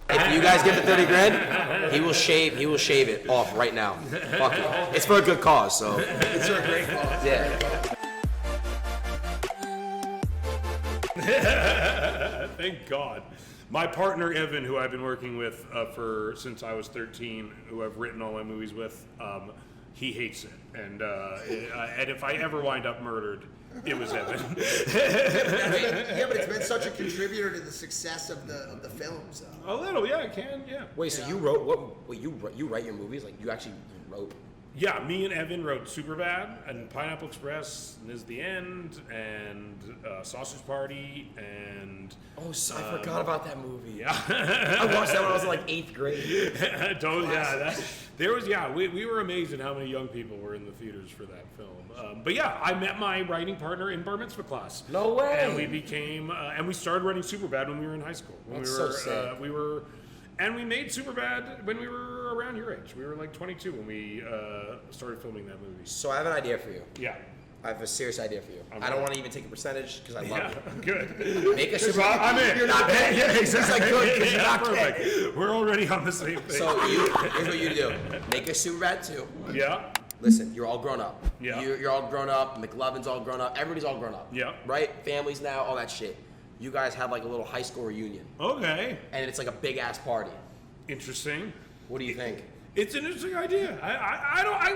If you guys give the 30 grand, he will shave it off right now. Fuck it. It's for a good cause, so. It's for a great cause. Yeah. Thank God. My partner Evan, who I've been working with since I was 13, who I've written all my movies with, he hates it, and if I ever wind up murdered, it was Evan. Yeah, but it's been such a contributor to the success of the films. A little, yeah, I can, yeah. Wait, so you wrote what? Wait, you write your movies? Like you actually wrote? Yeah, me and Evan wrote Superbad and Pineapple Express, and This Is the End, and Sausage Party, and... Oh, I forgot about that movie. Yeah. I watched that when I was in like 8th grade. We were amazed at how many young people were in the theaters for that film. But yeah, I met my writing partner in bar mitzvah class. No way. And we became, and we started writing Superbad when we were in high school. So sick. And we made Superbad when we were around your age. We were like 22 when we started filming that movie. So I have an idea for you. Yeah. I have a serious idea for you. I don't want to even take a percentage because I love it. Good. Make a Superbad. I'm in. You're not paying. Yeah, exactly. It's like good because you're not perfect. paying. We're already on the same page. So here's what you do. Make a Superbad 2. Yeah. Listen, you're all grown up. Yeah. You're all grown up. McLovin's all grown up. Everybody's all grown up. Yeah. Right? Families now, all that shit. You guys have like a little high school reunion. Okay. And it's like a big ass party. Interesting. What do you think? It's an interesting idea.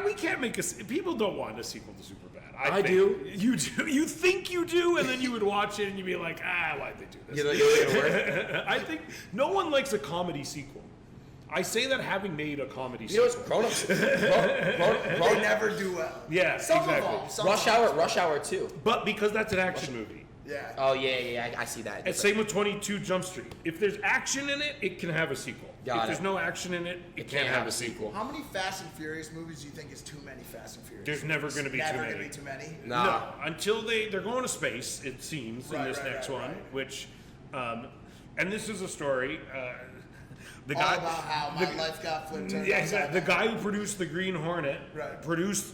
We can't make people don't want a sequel to Superbad. I do. You do. You think you do, and then you would watch it and you'd be like, why'd they do this? You think it'll work? I think no one likes a comedy sequel. I say that having made a comedy You know sequel. what's They never do well. Yeah, Some exactly. of them. Rush Hour 2. But because that's an action movie. Yeah. Oh yeah, I see that. And same with 22 Jump Street. If there's action in it, it can have a sequel. If there's no action in it, it can't have a sequel. How many Fast and Furious movies do you think is too many Fast and Furious? There's never going to be too Never many. going to be too many? Nah. No, until they're going to space, it seems, in this next one, which, and this is a story, the All guy, about how my life got flipped. Yeah, exactly. The guy who produced the Green Hornet Right. was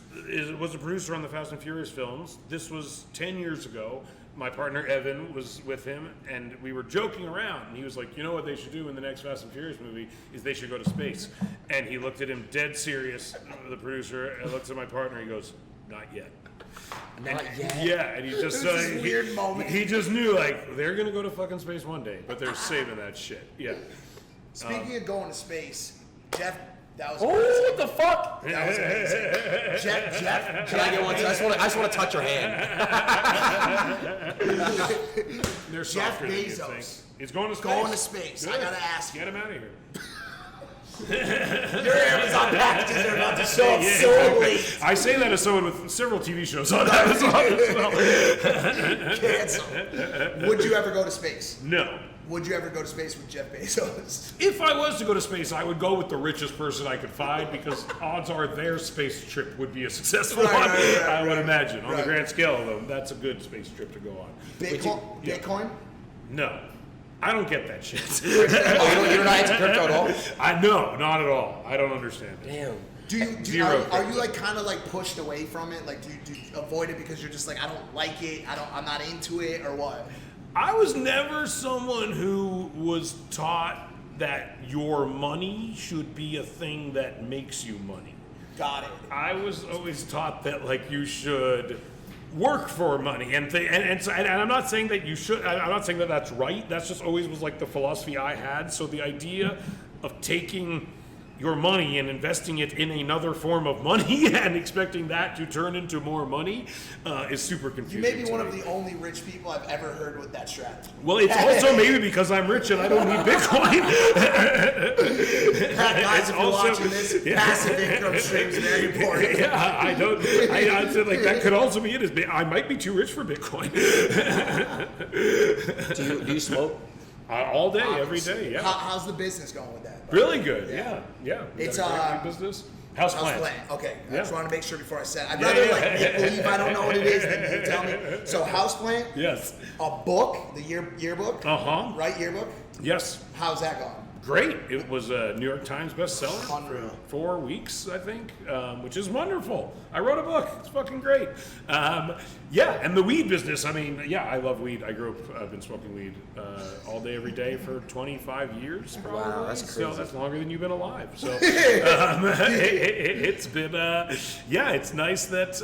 a producer on the Fast and Furious films. This was 10 years ago. My partner Evan was with him, and we were joking around. And he was like, "You know what they should do in the next Fast and Furious movie is they should go to space." And he looked at him dead serious, the producer, and looks at my partner. And he goes, "Not yet." Not yet. Yeah, and he just It was this weird moment. He just knew like they're gonna go to fucking space one day, but they're saving that shit. Yeah. Speaking of going to space, Jeff, that was Oh, amazing. what the fuck? That was amazing. Jeff, Can I get one? I just want to touch your hand. They're Jeff softer than you think. Bezos. He's going to space. Going to space. I Good. gotta ask you. Get him out of here. Your Amazon packages are about to show up Yeah. so late. I say that as someone with several TV shows on Amazon as well. Cancel. Would you ever go to space? No. Would you ever go to space with Jeff Bezos? If I was to go to space, I would go with the richest person I could find because odds are their space trip would be a successful one. I would imagine. On the grand scale, though, that's a good space trip to go on. Bitcoin? No. I don't get that shit. You're not into crypto at all? No, not at all. I don't understand it. Damn. Are you like kind of like pushed away from it? Like do you avoid it because you're just like I don't like it, I'm not into it, or what? I was never someone who was taught that your money should be a thing that makes you money. Got it. I was always taught that like you should work for money and I'm not saying that you should. I'm not saying that that's right. That's just always was like the philosophy I had. So the idea of taking your money and investing it in another form of money and expecting that to turn into more money is super confusing. You may be one of the only rich people I've ever heard with that strategy. Well, it's also maybe because I'm rich and I don't need Bitcoin. Guys, if you're watching this, passive income stream is very important. Yeah, I said like that could also be it. I might be too rich for Bitcoin. Do you smoke? All day, every day. Yeah. How's the business going with that? Really good. Yeah. It's got a great business. House plant. Okay, I Yeah. just want to make sure before I said it. I'd rather make believe I don't know what it is than you tell me. So houseplant, Yes. a book, the yearbook, Uh-huh. right? Yearbook. Yes. How's that going? Great. It was a New York Times bestseller Unreal. for 4 weeks, I think, which is wonderful. I wrote a book. It's fucking great. Yeah, and the weed business, I mean, yeah, I love weed. I grew up, I've been smoking weed all day, every day for 25 years, probably. Wow, that's So crazy. that's longer than you've been alive. So it's been, yeah, it's nice that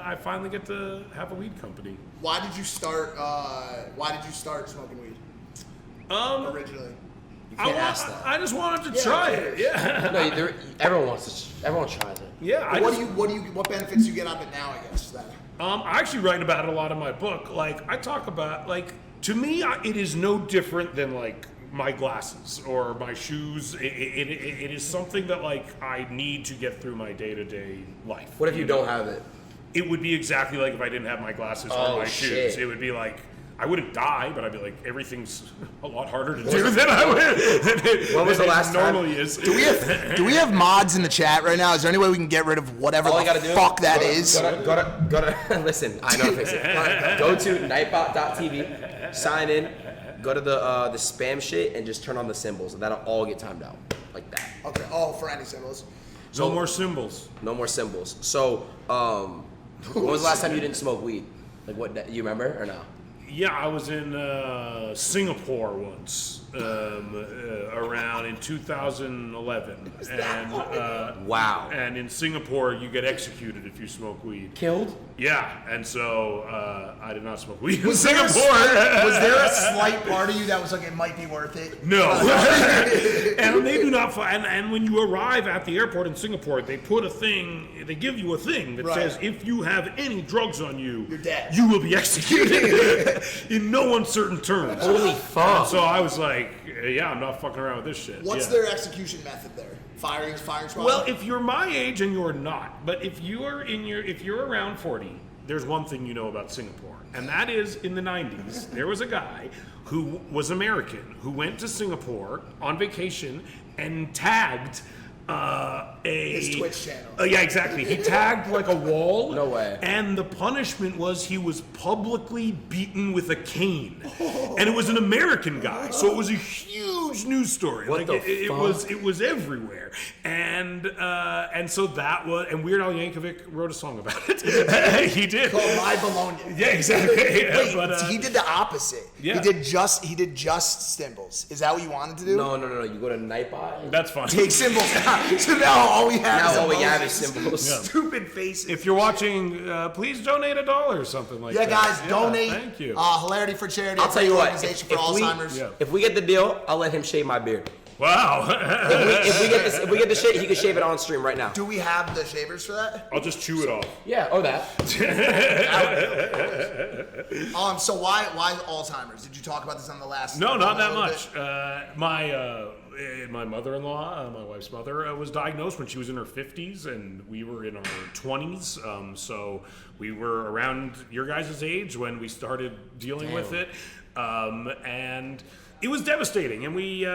I finally get to have a weed company. Why did you start smoking weed originally? I just wanted to try it. Yeah. No, everyone tries it. Yeah. What benefits do you get out of it now? I guess that. I actually write about it a lot in my book. Like, I talk about, like, to me, it is no different than, like, my glasses or my shoes. It is something that, like, I need to get through my day-to-day life. What if you don't have it? It would be exactly like if I didn't have my glasses or Oh, my shit. shoes. It would be like, I wouldn't die, but I'd be like, everything's a lot harder to do than I would. When was the than it last time? normally is. Do we have mods in the chat right now? Is there any way we can get rid of whatever All I the gotta do fuck that go is? to listen, I know how to fix it. Go to nightbot.tv, sign in, go to the spam shit, and just turn on the symbols, and that'll all get timed out. Like that. Okay. Oh, for any symbols. No more symbols. No more symbols. So, when was the last time you didn't smoke weed? Like, what, you remember or no? Yeah, I was in Singapore once, around in 2011, and Wow. and in Singapore you get executed if you smoke weed. Killed? Yeah, and so I did not smoke weed in Was there Singapore. a slight part of you that was like, it might be worth it? No, and they do not. And when you arrive at the airport in Singapore, they put a thing. They give you a thing that Right. says if you have any drugs on you, You're dead. You will be executed in no uncertain terms. Holy And fuck. so I was like, yeah, I'm not fucking around with this shit. What's yeah. their execution method there? Firing squad? Well, if you're my age and you're not, but if you're around 40, there's one thing you know about Singapore, and that is in the 90s, there was a guy who was American who went to Singapore on vacation and tagged His Twitch channel. Yeah, exactly. He tagged like a wall. No way. And the punishment was he was publicly beaten with a cane, and it was an American guy, so it was a huge news story. What like the it fuck? was everywhere, and so that was, and Weird Al Yankovic wrote a song about it. He did. Called My Bologna. Yeah, exactly. Wait, But, he did the opposite. Yeah. He did just symbols. Is that what you wanted to do? No. You go to Nightbot. that's fine. Take symbols out. So now all we have is Now all we have emojis. is symbols. Yeah. Stupid faces. If you're watching, please donate $1 or something like Yeah, that. guys, donate. Thank you. Hilarity for Charity. I'll tell you what. Organization If for Alzheimer's. Yeah. If we get the deal, I'll let him shave my beard. Wow. If we get the shit, he can shave it on stream right now. Do we have the shavers for that? I'll just chew it off. Yeah, or that. So why Alzheimer's? Did you talk about this on the last? No, not that a little much. My mother-in-law, my wife's mother, was diagnosed when she was in her 50s, and we were in our 20s. So we were around your guys' age when we started dealing with it, and it was devastating. And we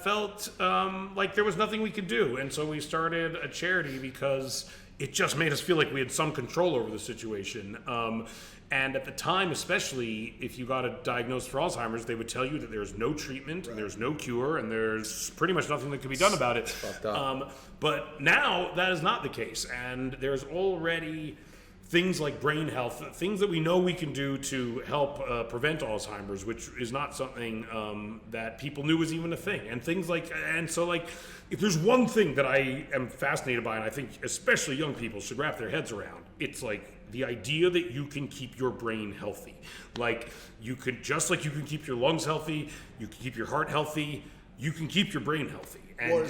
felt like there was nothing we could do, and so we started a charity because it just made us feel like we had some control over the situation. And at the time, especially if you got diagnosed for Alzheimer's, they would tell you that there's no treatment, and there's no cure, and there's pretty much nothing that can be done about it. Fucked up. But now that is not the case, and there's already things like brain health, things that we know we can do to help prevent Alzheimer's, which is not something that people knew was even a thing. And things like, and so like, if there's one thing that I am fascinated by, and I think especially young people should wrap their heads around, it's like the idea that you can keep your brain healthy. Like, you could, just like you can keep your lungs healthy, you can keep your heart healthy, you can keep your brain healthy. And What are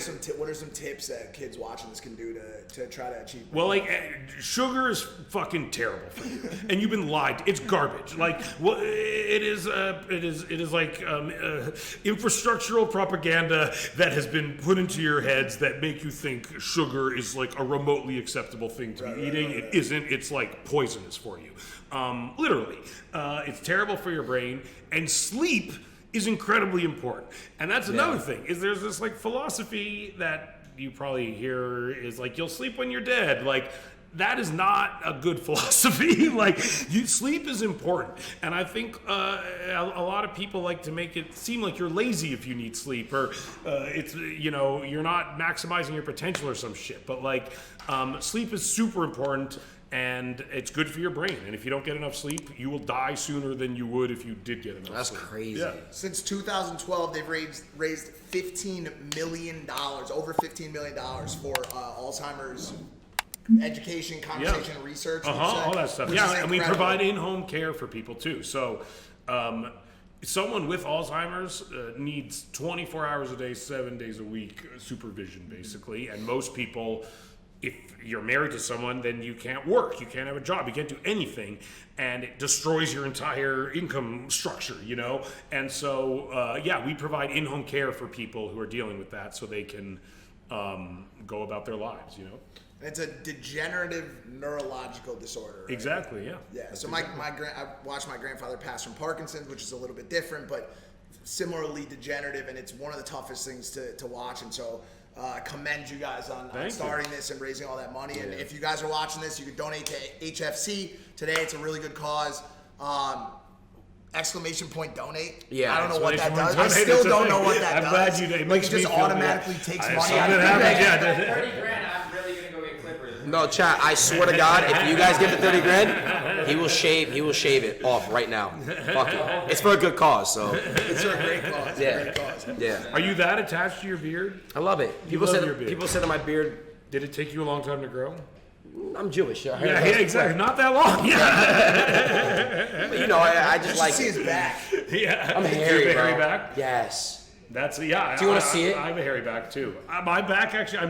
some tips that kids watching this can do to try to achieve? well, like, sugar is fucking terrible for you, and you've been lied. It's garbage. Like, well, it is like infrastructural propaganda that has been put into your heads that make you think sugar is like a remotely acceptable thing to be eating. It isn't. It's like poisonous for you. Literally, it's terrible for your brain, and sleep is incredibly important. And that's another thing, is there's this like philosophy that you probably hear is like, you'll sleep when you're dead. Like, that is not a good philosophy. Like, sleep is important, and I think a lot of people like to make it seem like you're lazy if you need sleep, or it's you're not maximizing your potential or some shit. But like, sleep is super important, and it's good for your brain. And if you don't get enough sleep, you will die sooner than you would if you did get enough That's sleep. crazy. Yeah. Since 2012, they've raised $15 million, over $15 million for Alzheimer's education, conversation, and research. All that stuff. Which Yeah, is and we incredible. provide in-home care for people too. So, someone with Alzheimer's needs 24 hours a day, 7 days a week supervision, basically. And most people, if you're married to someone, then you can't work, you can't have a job, you can't do anything, and it destroys your entire income structure, And so, we provide in-home care for people who are dealing with that, so they can go about their lives, It's a degenerative neurological disorder. Right? Exactly. Yeah. Yeah. So I watched my grandfather pass from Parkinson's, which is a little bit different, but similarly degenerative, and it's one of the toughest things to watch. And so I commend you guys on starting this and raising all that money. And if you guys are watching this, you can donate to HFC today. It's a really good cause. Exclamation point donate. Yeah, I don't know what that does. Donate. I still don't know what that I'm does. glad you Like it just automatically takes money out of it. 30 grand, I'm really gonna go get clippers. No, chat. I swear to God, if you guys give the 30 grand, he will shave it off right now. Fuck it. It's for a good cause, so It's a great cause. Yeah. Great cause. yeah. Are you that attached to your beard? I love it. People love said your beard. that my beard. Did it take you a long time to grow? I'm Jewish. Yeah, Yeah, exactly. Not that long. Yeah. But, I just like See it. his back. Yeah. I'm Do you hairy, have a hairy bro. back? Yes. That's yeah. Do you wanna see it? I have a hairy back too. My back actually, I'm